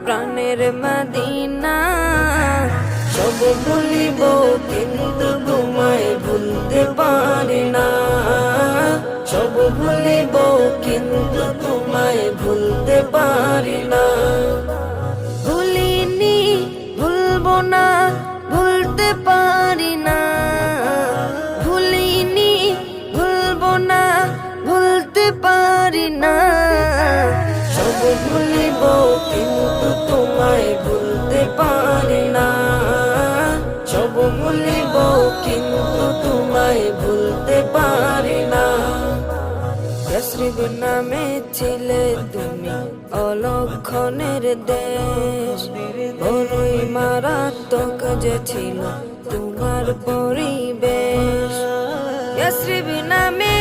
প্রাণের মদিনা। সব ভুলিব কিন্তু তোমায় ভুলতে পারি না। সব ভুলিব কিন্তু তোমায় ভুলতে পারি না। ভুলিনি ভুলবো না, ভুলতে পারি না। ভুলিনি ভুলবো না, ভুলতে পারি না। সব ভুলিব কিন্তু তোমায় ভুলতে পারি না। সব ভুলিব কিন্তু তোমায় ভুলতে পারি না। ইয়াসরিব নামে ছিলে তুমি অলক্ষণের দেশ, বড়ই মারাত্মক যে ছিল তোমার পরিবেশ। ইয়াসরিব নামে